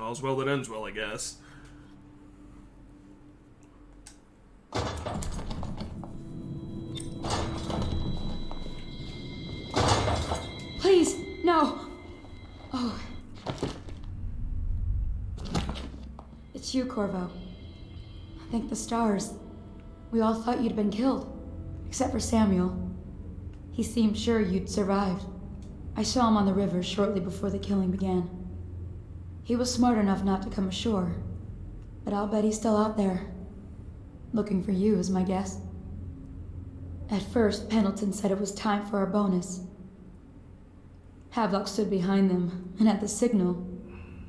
All's well that ends well, I guess. Please, no. Oh. It's you, Corvo. Thank the stars. We all thought you'd been killed. Except for Samuel. He seemed sure you'd survived. I saw him on the river shortly before the killing began. He was smart enough not to come ashore. But I'll bet he's still out there. Looking for you, is my guess. At first, Pendleton said it was time for our bonus. Havelock stood behind them, and at the signal,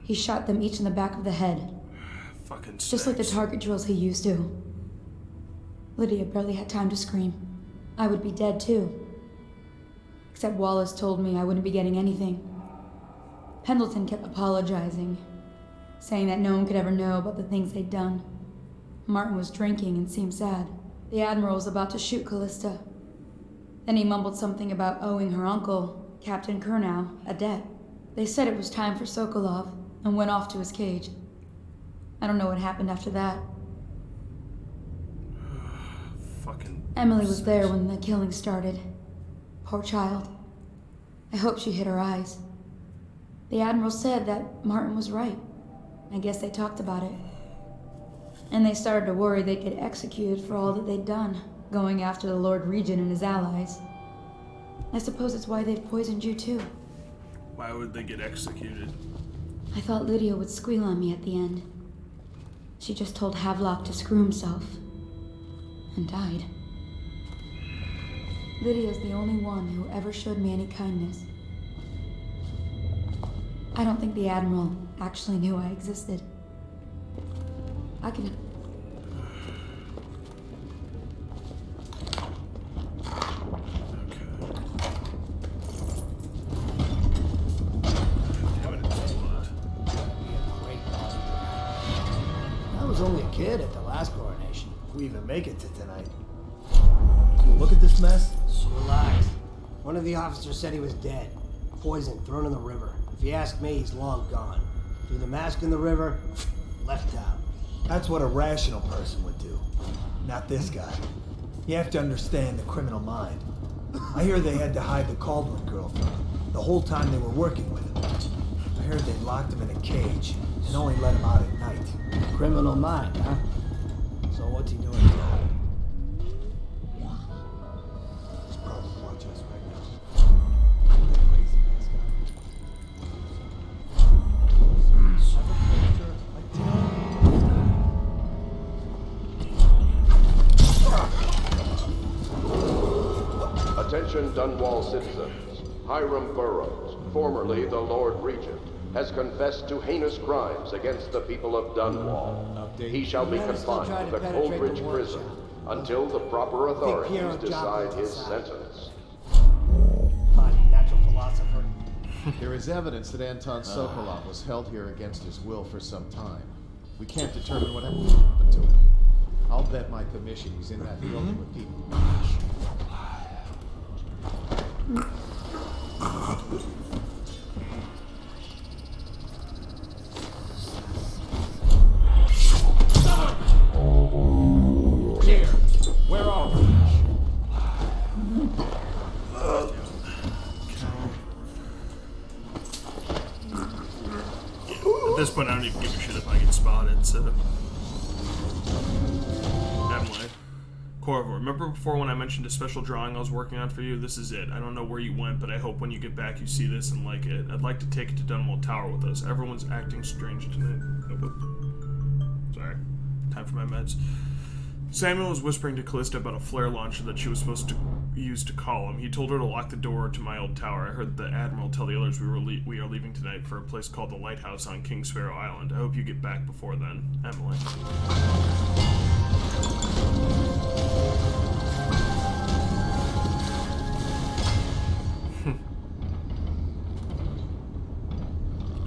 he shot them each in the back of the head. Fucking just like the target drills he used to. Lydia barely had time to scream. I would be dead too. Except Wallace told me I wouldn't be getting anything. Pendleton kept apologizing, saying that no one could ever know about the things they'd done. Martin was drinking and seemed sad. The Admiral was about to shoot Callista. Then he mumbled something about owing her uncle, Captain Kurnow, a debt. They said it was time for Sokolov, and went off to his cage. I don't know what happened after that. Fucking Emily was there when the killing started. Poor child. I hope she hid her eyes. The Admiral said that Martin was right. I guess they talked about it. And they started to worry they'd get executed for all that they'd done, going after the Lord Regent and his allies. I suppose it's why they've poisoned you too. Why would they get executed? I thought Lydia would squeal on me at the end. She just told Havelock to screw himself. And died. Lydia's the only one who ever showed me any kindness. I don't think the Admiral actually knew I existed. I can... I was only a kid at the last coronation. We even make it to tonight. Look at this mess. So relax. One of the officers said he was dead. Poisoned, thrown in the river. If you ask me, he's long gone. Threw the mask in the river, left town. That's what a rational person would do. Not this guy. You have to understand the criminal mind. I hear they had to hide the Caldwell girl from him the whole time they were working with him. I heard they locked him in a cage and only let him out at night. Criminal mind, huh? So what's he doing now? He's probably watching us right now. That crazy mask Attention Dunwall citizens. Hiram Burroughs, formerly the Lord Regent, has confessed to heinous crimes against the people of Dunwall. He shall be confined to the Coldridge prison until the proper authorities decide his sentence. Natural philosopher. There is evidence that Anton Sokolov was held here against his will for some time. We can't determine what happened to him. I'll bet my commission he's in that building with people. Clear. Where are we? At this point, I don't even give a shit if I get spotted, so... Emily. Corvo, remember before when I mentioned a special drawing I was working on for you? This is it. I don't know where you went, but I hope when you get back you see this and like it. I'd like to take it to Dunwall Tower with us. Everyone's acting strange tonight. Sorry. Time for my meds. Samuel was whispering to Callista about a flare launcher that she was supposed to use to call him. He told her to lock the door to my old tower. I heard the Admiral tell the others we are leaving tonight for a place called the Lighthouse on Kingsparrow Island. I hope you get back before then. Emily.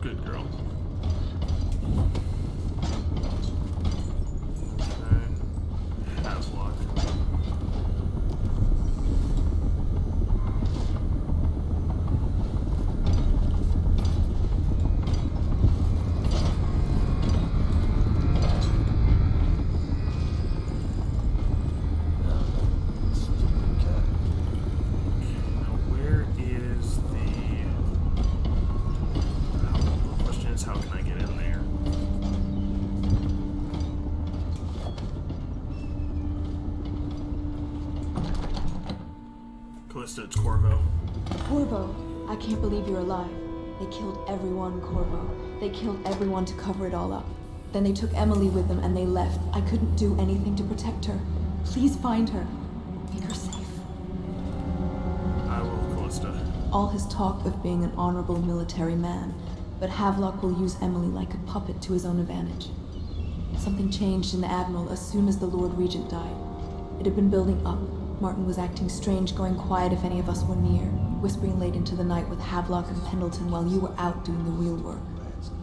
Good girl. Havelock. is how can I get in there? Callista, it's Corvo. Corvo, I can't believe you're alive. They killed everyone, Corvo. They killed everyone to cover it all up. Then they took Emily with them and they left. I couldn't do anything to protect her. Please find her. Make her safe. I will, Callista. All his talk of being an honorable military man, but Havelock will use Emily like a puppet to his own advantage. Something changed in the Admiral as soon as the Lord Regent died. It had been building up. Martin was acting strange, going quiet if any of us were near, whispering late into the night with Havelock and Pendleton while you were out doing the real work.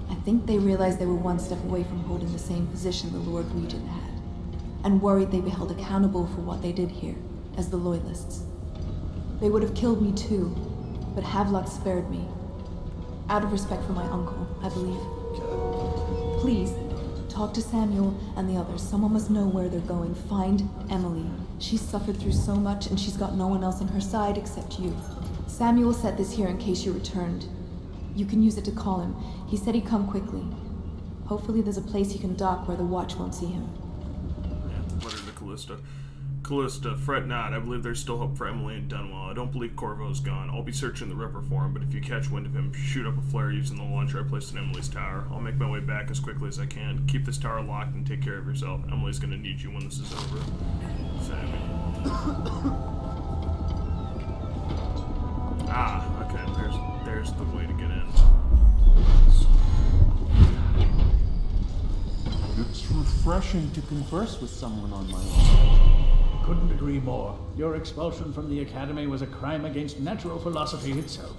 I think they realized they were one step away from holding the same position the Lord Regent had, and worried they'd be held accountable for what they did here, as the loyalists. They would have killed me too, but Havelock spared me. Out of respect for my uncle, I believe. Please, talk to Samuel and the others. Someone must know where they're going. Find Emily. She's suffered through so much, and she's got no one else on her side except you. Samuel set this here in case you returned. You can use it to call him. He said he'd come quickly. Hopefully there's a place he can dock where the watch won't see him. Yeah, letter to Callista. Callista, fret not. I believe there's still hope for Emily and Dunwell. I don't believe Corvo's gone. I'll be searching the river for him, but if you catch wind of him, shoot up a flare using the launcher I placed in Emily's tower. I'll make my way back as quickly as I can. Keep this tower locked and take care of yourself. Emily's gonna need you when this is over. Sammy. Okay, there's the way to get in. It's refreshing to converse with someone on my own. Couldn't agree more. Your expulsion from the Academy was a crime against natural philosophy itself.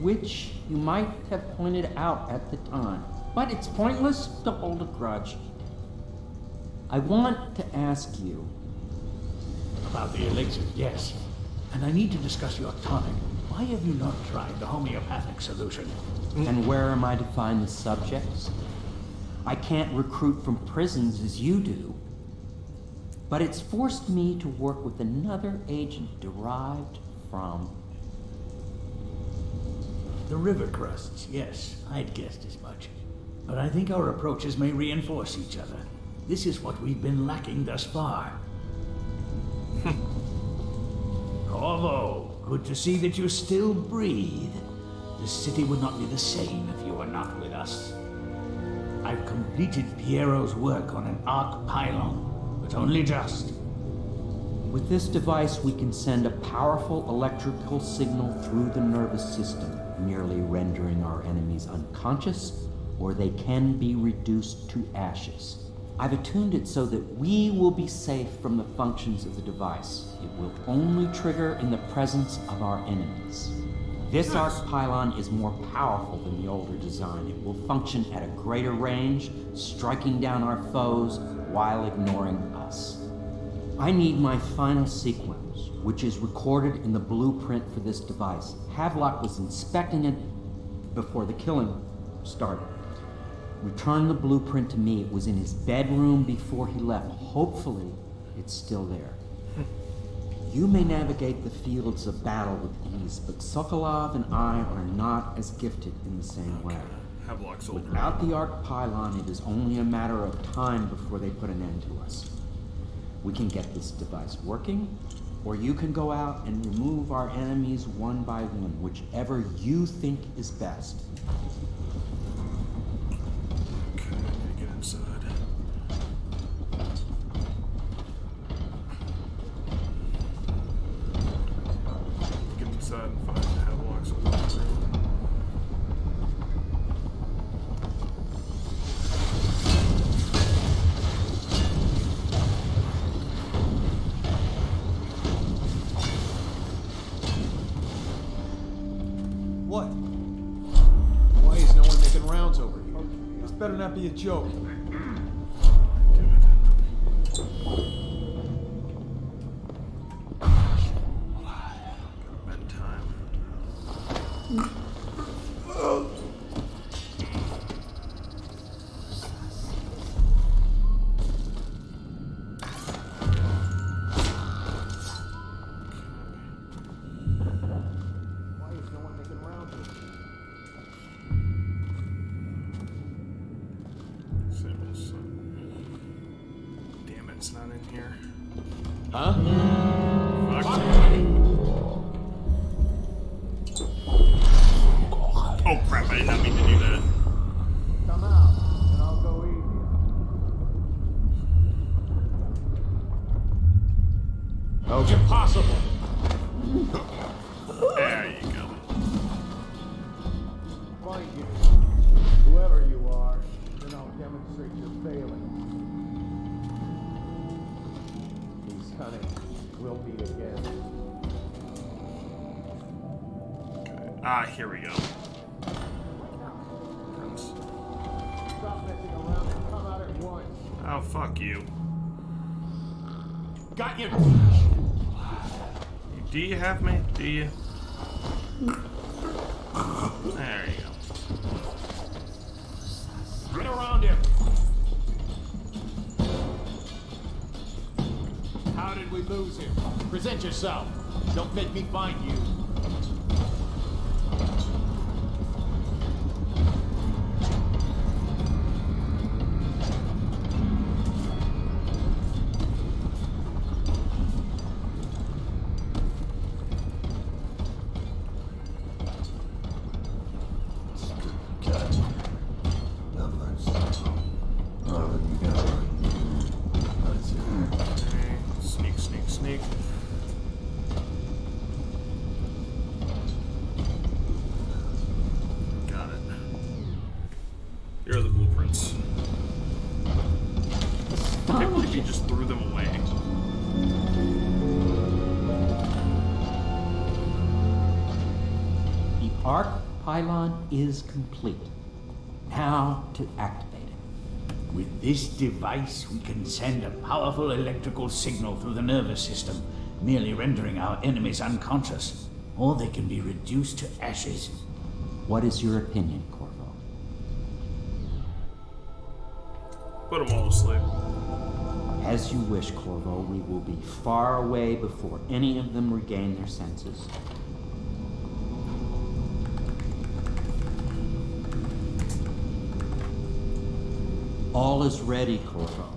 Which you might have pointed out at the time. But it's pointless to hold a grudge. I want to ask you. About the elixir, yes. And I need to discuss your tonic. Why have you not tried the homeopathic solution? And where am I to find the subjects? I can't recruit from prisons as you do. But it's forced me to work with another agent derived from... The river crusts, yes. I'd guessed as much. But I think our approaches may reinforce each other. This is what we've been lacking thus far. Corvo, good to see that you still breathe. The city would not be the same if you were not with us. I've completed Piero's work on an arc pylon, but only just. With this device, we can send a powerful electrical signal through the nervous system, merely rendering our enemies unconscious, or they can be reduced to ashes. I've attuned it so that we will be safe from the functions of the device. It will only trigger in the presence of our enemies. This arc pylon is more powerful than the older design. It will function at a greater range, striking down our foes while ignoring us. I need my final sequence, which is recorded in the blueprint for this device. Havelock was inspecting it before the killing started. Return the blueprint to me. It was in his bedroom before he left. Hopefully, it's still there. You may navigate the fields of battle with ease, but Sokolov and I are not as gifted in the same way. Havelock's older. Without the arc pylon, it is only a matter of time before they put an end to us. We can get this device working, or you can go out and remove our enemies one by one, whichever you think is best. Okay, I need to get inside. Get inside and find Havelock's older room. What? Why is no one making rounds over here? This better not be a joke. Bedtime. Why is no one making rounds over here? examples. So. Damn it, it's not in here. Huh? Fuck. Oh crap, I did not mean to do that. Come out, and I'll go easy. Oh, it's impossible. There you go. Find you. Whoever you are, then I'll demonstrate your failings. He's cunning. We'll meet again. Okay. Ah, here we go. Stop messing around and come out at once. Oh, fuck you. Got you! Do you have me? Do you? There you go. Get around him! How did we lose him? Present yourself. Don't make me find you. Sneak, sneak, sneak. Got it. Here are the blueprints. I can't believe you just threw them away. The arc pylon is complete. Now to activate it. With this device, we can send a powerful electrical signal through the nervous system, merely rendering our enemies unconscious, or they can be reduced to ashes. What is your opinion, Corvo? Put them all to sleep. As you wish, Corvo. We will be far away before any of them regain their senses. All is ready, Corvo.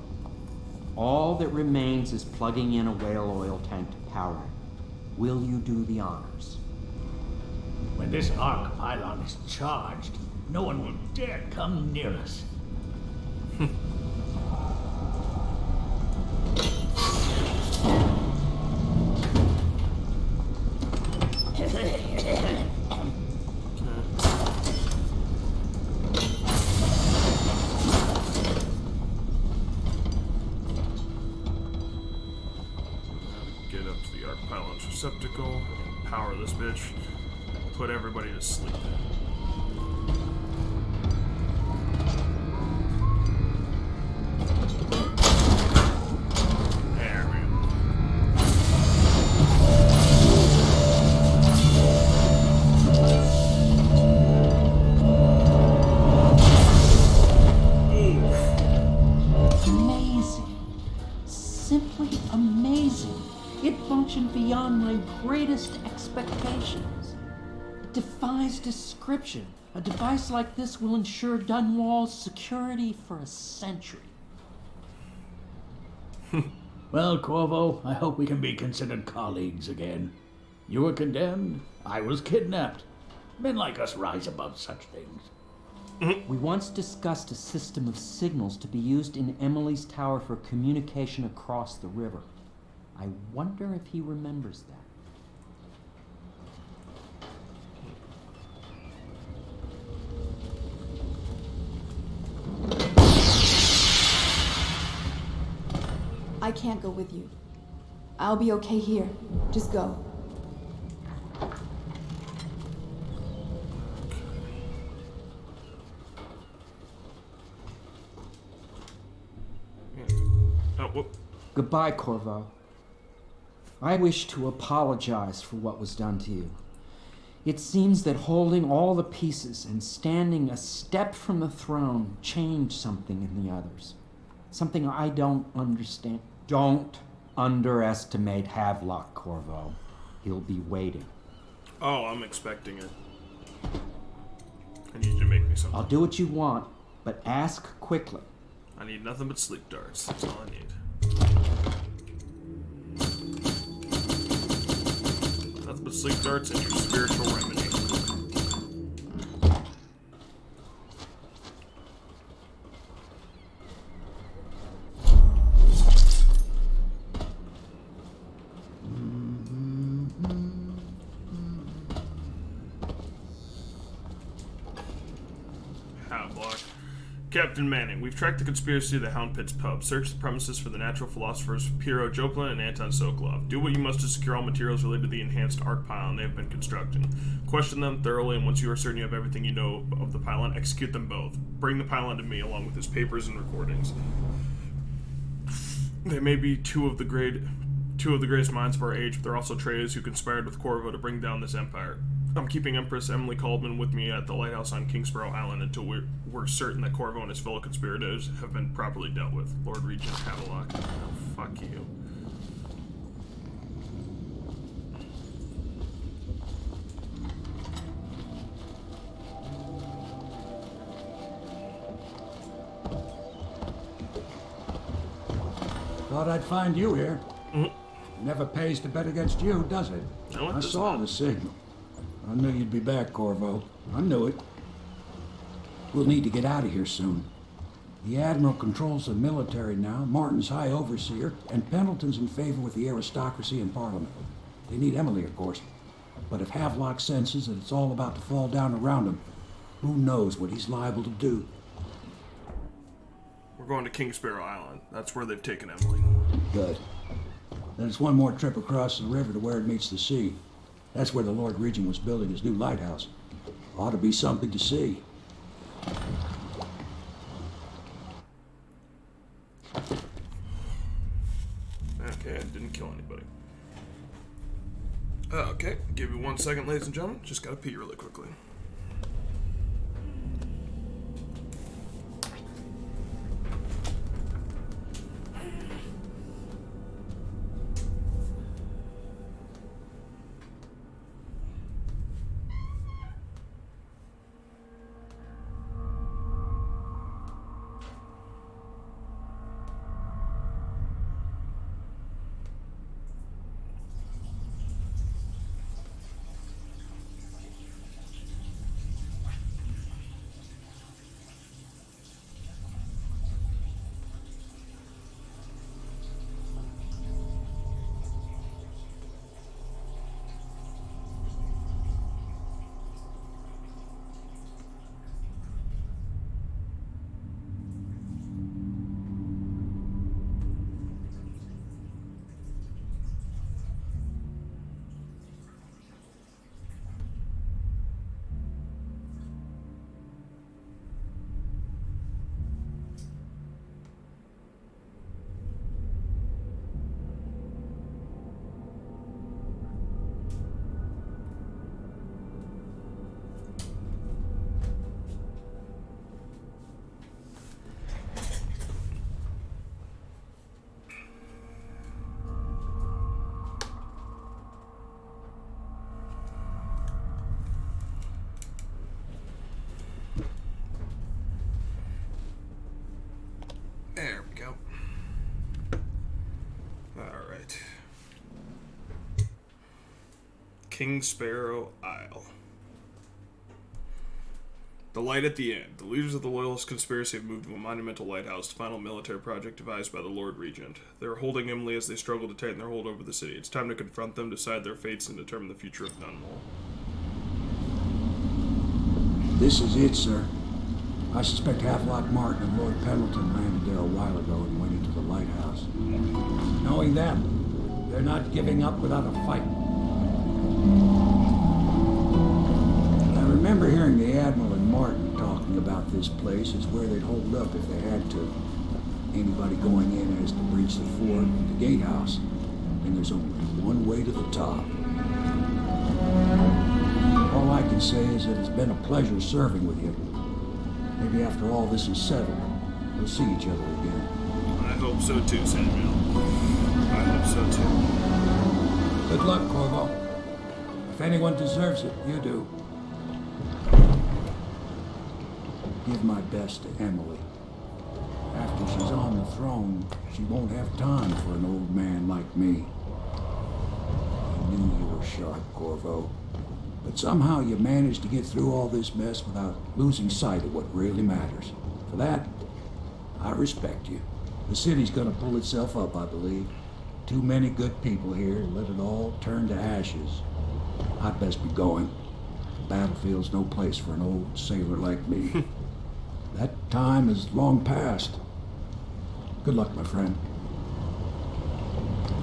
All that remains is plugging in a whale oil tank to power it. Will you do the honors? When this arc pylon is charged, no one will dare come near us. Get up to the arc pylon's receptacle, power this bitch, put everybody to sleep. There we go. Amazing. Simply amazing. It functioned beyond my greatest expectations. It defies description. A device like this will ensure Dunwall's security for a century. Well, Corvo, I hope we can be considered colleagues again. You were condemned, I was kidnapped. Men like us rise above such things. We once discussed a system of signals to be used in Emily's tower for communication across the river. I wonder if he remembers that. I can't go with you. I'll be okay here. Just go. Oh, whoop. Goodbye, Corvo. I wish to apologize for what was done to you. It seems that holding all the pieces and standing a step from the throne changed something in the others. Something I don't understand. Don't underestimate Havelock, Corvo. He'll be waiting. Oh, I'm expecting it. I need you to make me something. I'll do what you want, but ask quickly. I need nothing but sleep darts. That's all I need. Nothing but sleep darts and your spiritual remedy. Captain Manning, we've tracked the conspiracy of the Hound PItts Pub. Search the premises for the natural philosophers Piero Joplin and Anton Sokolov. Do what you must to secure all materials related to the enhanced arc pylon they have been constructing. Question them thoroughly, and once you are certain you have everything you know of the pylon, execute them both. Bring the pylon to me, along with his papers and recordings. They may be two of the greatest minds of our age, but they're also traitors who conspired with Corvo to bring down this empire. I'm keeping Empress Emily Caldman with me at the lighthouse on Kingsparrow Island until we're certain that Corvo and his fellow conspirators have been properly dealt with. Lord Regent Havelock. Oh, fuck you. Thought I'd find you here. Never pays to bet against you, does it? No, I saw the signal. I knew you'd be back, Corvo. I knew it. We'll need to get out of here soon. The Admiral controls the military now, Martin's High Overseer, and Pendleton's in favor with the aristocracy and Parliament. They need Emily, of course. But if Havelock senses that it's all about to fall down around him, who knows what he's liable to do. We're going to Kingsparrow Island. That's where they've taken Emily. Good. Then it's one more trip across the river to where it meets the sea. That's where the Lord Regent was building his new lighthouse. Ought to be something to see. Okay, I didn't kill anybody. Okay, give me 1 second, ladies and gentlemen. Just gotta pee really quickly. There we go. Alright. Kingsparrow Isle. The light at the end. The leaders of the loyalist conspiracy have moved to a monumental lighthouse, the final military project devised by the Lord Regent. They are holding Emily as they struggle to tighten their hold over the city. It's time to confront them, decide their fates, and determine the future of Dunwall. This is it, sir. I suspect Havelock Martin and Lord Pendleton landed there a while ago and went into the lighthouse. Knowing them, they're not giving up without a fight. I remember hearing the Admiral and Martin talking about this place as where they'd hold up if they had to. Anybody going in has to breach the fort and the gatehouse, and there's only one way to the top. All I can say is that it's been a pleasure serving with you. Maybe after all this is settled, we'll see each other again. I hope so too, Samuel. I hope so too. Good luck, Corvo. If anyone deserves it, you do. Give my best to Emily. After After she's on the throne, she won't have time for an old man like me. I knew you were sharp, Corvo. But somehow you managed to get through all this mess without losing sight of what really matters. For that, I respect you. The city's gonna pull itself up, I believe. Too many good people here to let it all turn to ashes. I'd best be going. The battlefield's no place for an old sailor like me. That time is long past. Good luck, my friend.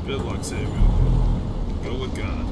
Good luck, Samuel. Go with God.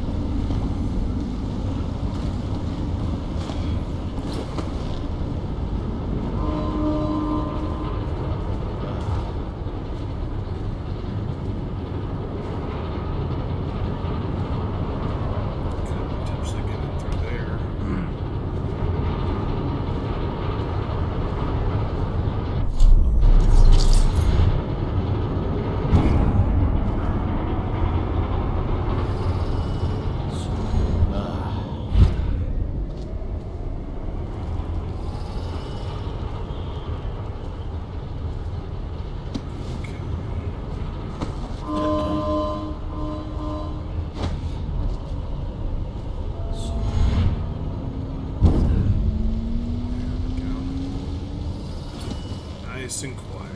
Nice and quiet.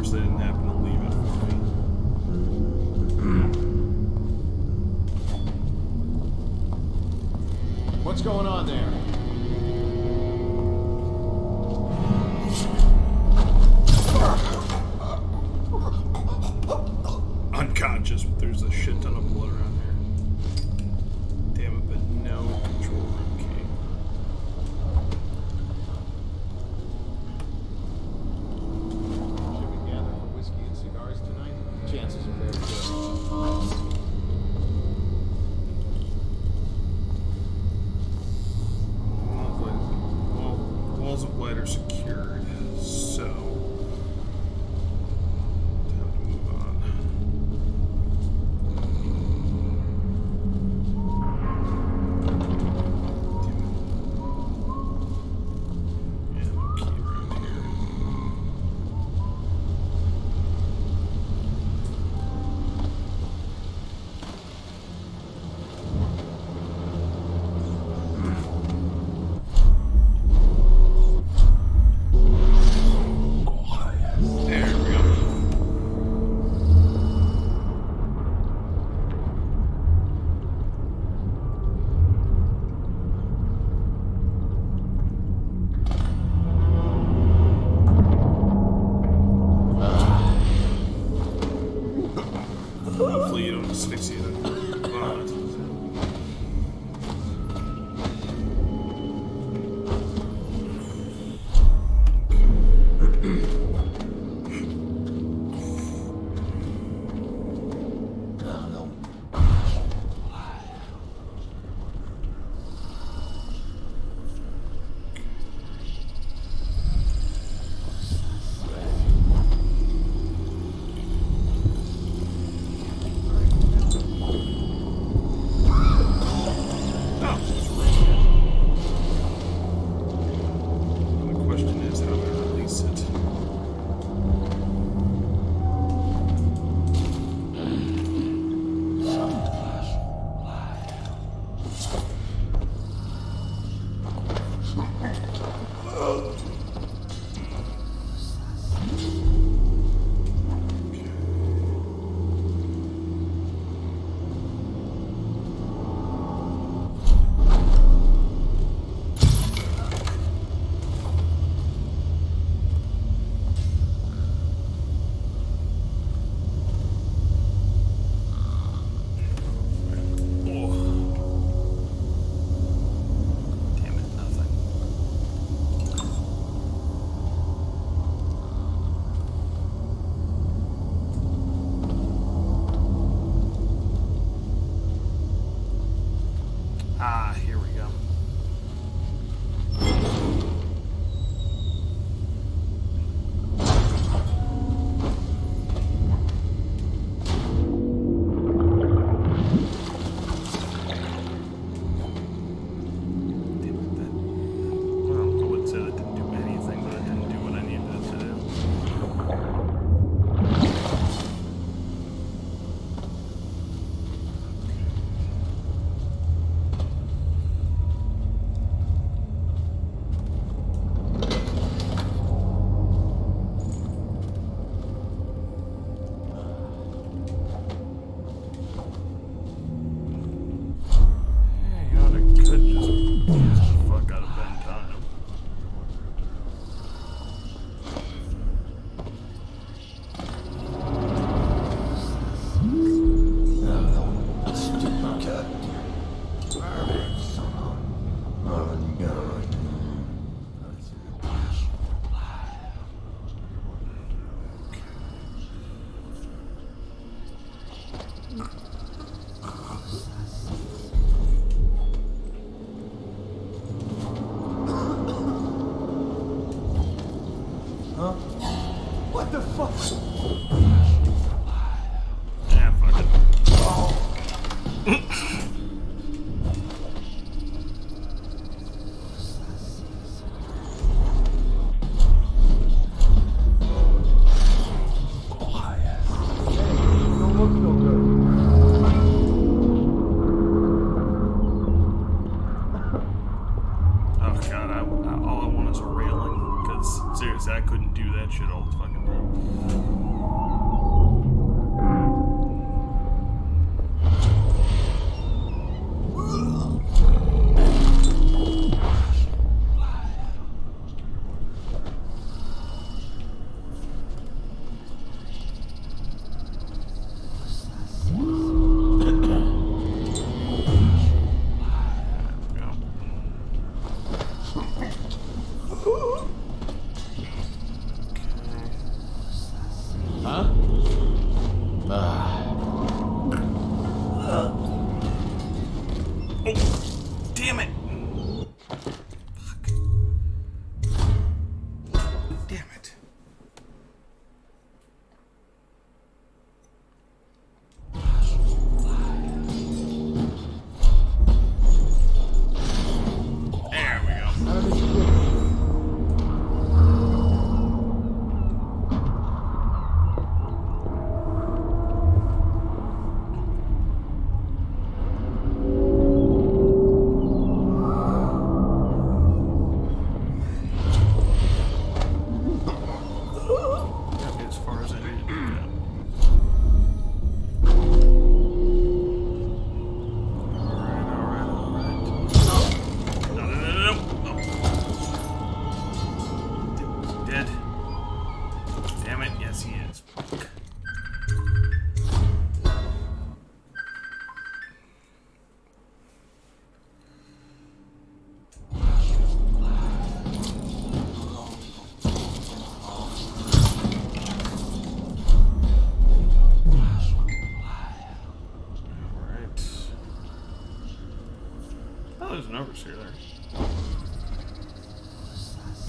They didn't happen to leave it for me. What's going on there? Unconscious, but there's a shit ton of blood around here. Damn it, but no control room key. Chances are very good. Walls of light are secured, so time to move on. Yeah, no key around here. Hopefully you don't asphyxiate it. Yeah, fuck it. I couldn't do that shit all the fucking time. Damn it! Fuck. Damn it. There we go. There's an overseer there.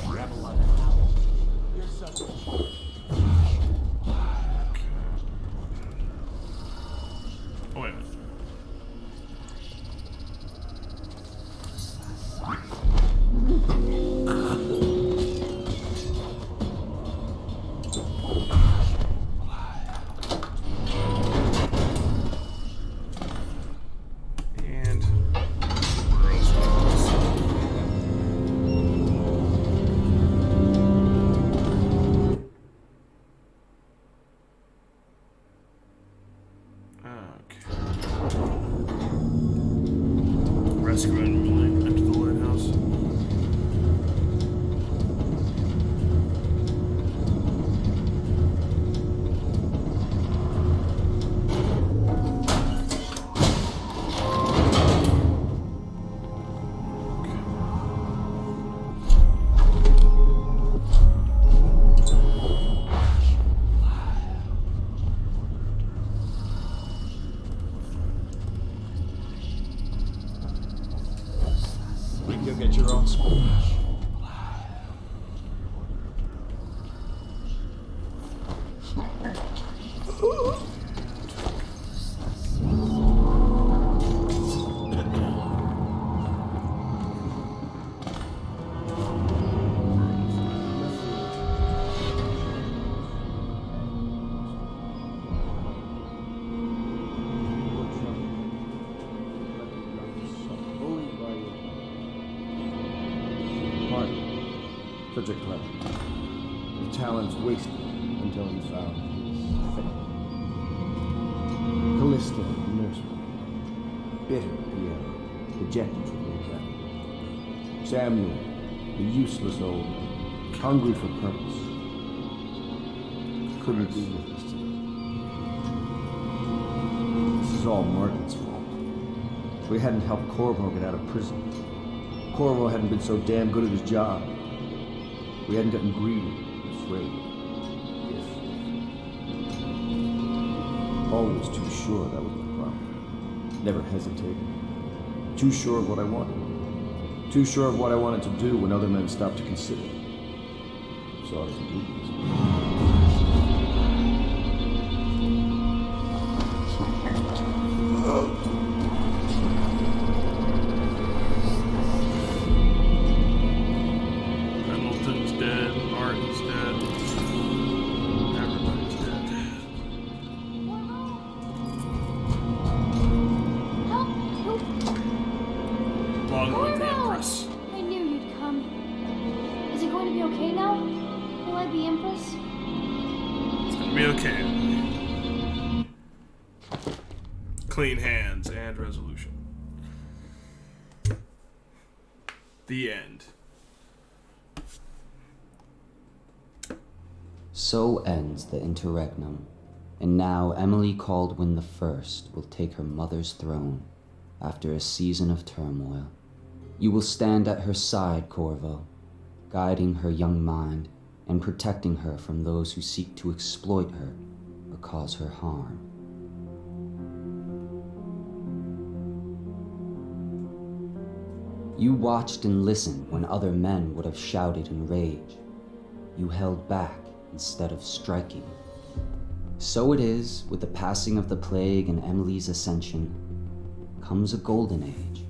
Rebel on the owl. You're such a... Oh, wait a minute. You'll get your own spoon. Such a clever. His talents wasted until he found fate. Callista, the nursery. Bitter, Pierre, ejected from the academy. Samuel, the useless old man, hungry for purpose. Couldn't be with us today. This is all Martin's fault. If we hadn't helped Corvo get out of prison, Corvo hadn't been so damn good at his job. We hadn't gotten greedy, afraid. Always too sure that was the problem. Never hesitated. Too sure of what I wanted. Too sure of what I wanted to do when other men stopped to consider. Saw it as a weakness. It'll be okay. Clean hands and resolution. The end. So ends the interregnum, and now Emily Caldwin I will take her mother's throne after a season of turmoil. You will stand at her side, Corvo, guiding her young mind and protecting her from those who seek to exploit her or cause her harm. You watched and listened when other men would have shouted in rage. You held back instead of striking. So it is with the passing of the plague and Emily's ascension comes a golden age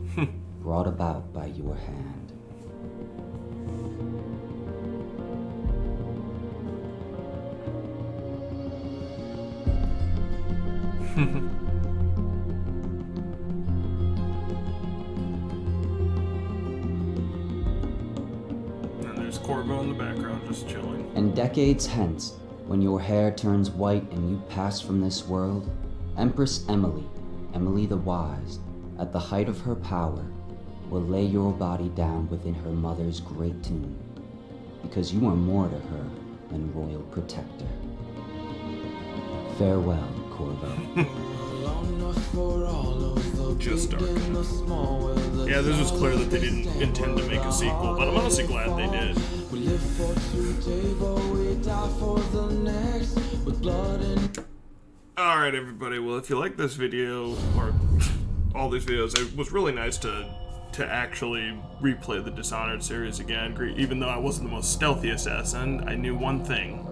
brought about by your hand. And there's Corvo in the background just chilling. And decades hence, when your hair turns white and you pass from this world, Empress Emily, Emily the Wise, at the height of her power, will lay your body down within her mother's great tomb, because you are more to her than royal protector. Farewell, Corvo. Just dark. Yeah, this was clear that they didn't intend to make a sequel, but I'm honestly glad they did. Alright everybody, well if you like this video, or all these videos, it was really nice to actually replay the Dishonored series again. Even though I wasn't the most stealthy assassin, I knew one thing.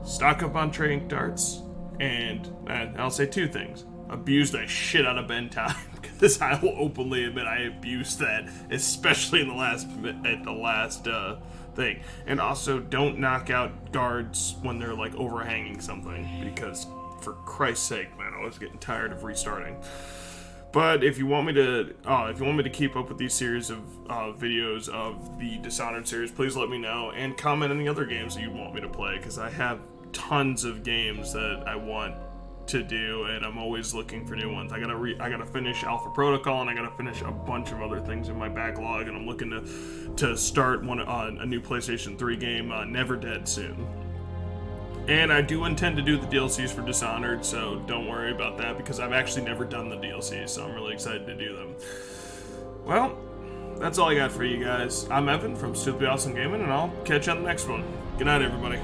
Stock up on trading darts, and I'll say two things. Abuse the shit out of bend time, because I will openly admit I abused that, especially in the last thing. And also, don't knock out guards when they're like overhanging something, because for Christ's sake, man, I was getting tired of restarting. But if you want me to keep up with these series of videos of the Dishonored series, please let me know and comment on the other games that you want me to play, because I have tons of games that I want to do, and I'm always looking for new ones. I gotta finish Alpha Protocol, and I gotta finish a bunch of other things in my backlog, and I'm looking to start a new PlayStation 3 game, Never Dead, soon. And I do intend to do the DLCs for Dishonored, so don't worry about that, because I've actually never done the DLCs, so I'm really excited to do them. Well, that's all I got for you guys. I'm Evan from Stupid Awesome Gaming, and I'll catch you on the next one. Good night, everybody.